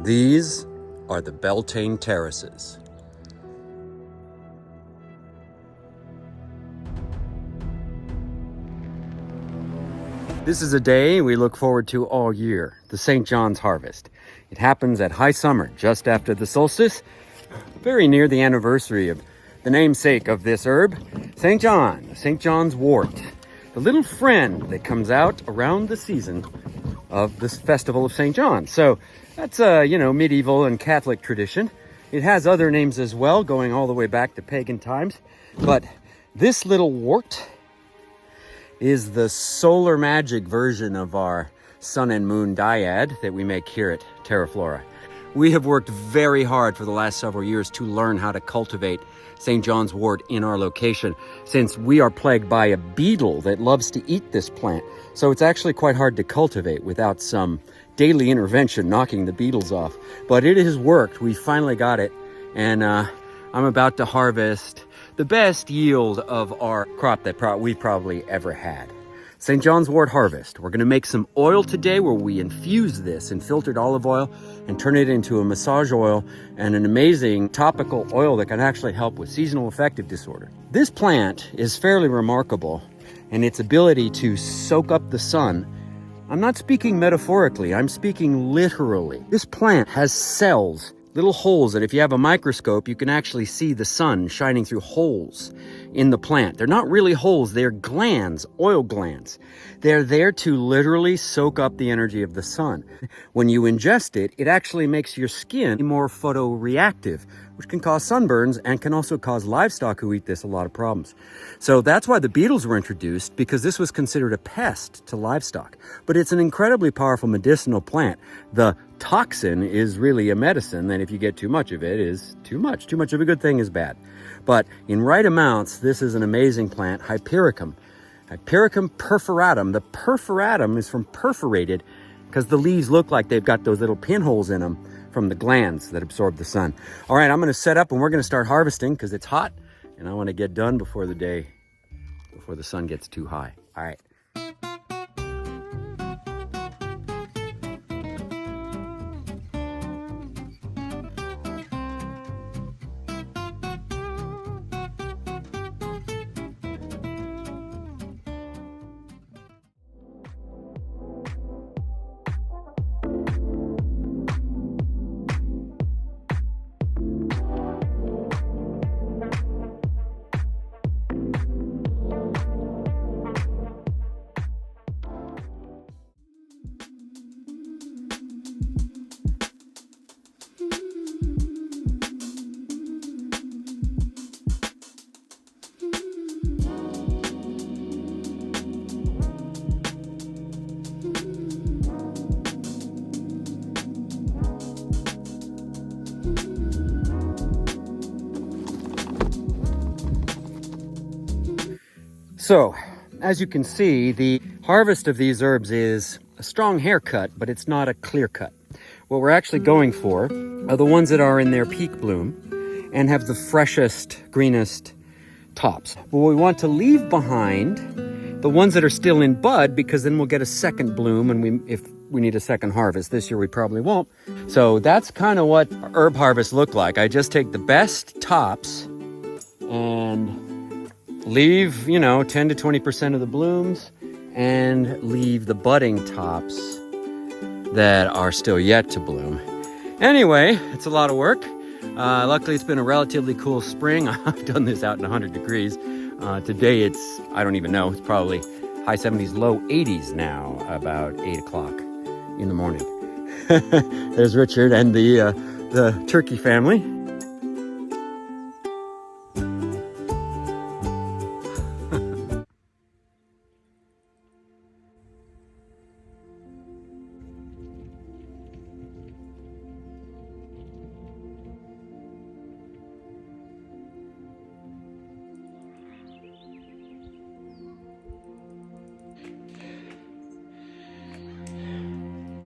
These are the Beltane terraces. This is a day we look forward to all year, the St. John's harvest. It happens at high summer, just after the solstice, very near the anniversary of the namesake of this herb, St. John, St. John's wort, the little friend that comes out around the season of this festival of St. John. So that's a, medieval and Catholic tradition. It has other names as well, going all the way back to pagan times. But this little wort is the solar magic version of our sun and moon dyad that we make here at Terra Flora. We have worked very hard for the last several years to learn how to cultivate St. John's wort in our location, since we are plagued by a beetle that loves to eat this plant. So it's actually quite hard to cultivate without some daily intervention knocking the beetles off. But it has worked. We finally got it, and I'm about to harvest the best yield of our crop that we've probably ever had. St. John's wort harvest. We're going to make some oil today where we infuse this in filtered olive oil and turn it into a massage oil and an amazing topical oil that can actually help with seasonal affective disorder. This plant is fairly remarkable in its ability to soak up the sun. I'm not speaking metaphorically, I'm speaking literally. This plant has cells, little holes that if you have a microscope, you can actually see the sun shining through holes in the plant. They're not really holes, they're glands, oil glands. They're there to literally soak up the energy of the sun. When you ingest it, it actually makes your skin more photoreactive, which can cause sunburns and can also cause livestock who eat this a lot of problems. So that's why the beetles were introduced, because this was considered a pest to livestock. But it's an incredibly powerful medicinal plant. The toxin is really a medicine, and if you get too much of it, is too much. Too much of a good thing is bad. But in right amounts, this is an amazing plant, Hypericum. Hypericum perforatum. The perforatum is from perforated because the leaves look like they've got those little pinholes in them from the glands that absorb the sun. All right, I'm going to set up and we're going to start harvesting because it's hot and I want to get done before the sun gets too high. All right. So, as you can see, the harvest of these herbs is a strong haircut, but it's not a clear cut. What we're actually going for are the ones that are in their peak bloom and have the freshest, greenest tops. But we want to leave behind the ones that are still in bud, because then we'll get a second bloom, and if we need a second harvest. This year we probably won't. So that's kind of what herb harvests look like. I just take the best tops and leave, 10 to 20% of the blooms and leave the budding tops that are still yet to bloom. Anyway, it's a lot of work. Luckily, it's been a relatively cool spring. I've done this out in 100 degrees. Today, I don't even know, it's probably high 70s, low 80s now, about 8 o'clock in the morning. There's Richard and the turkey family.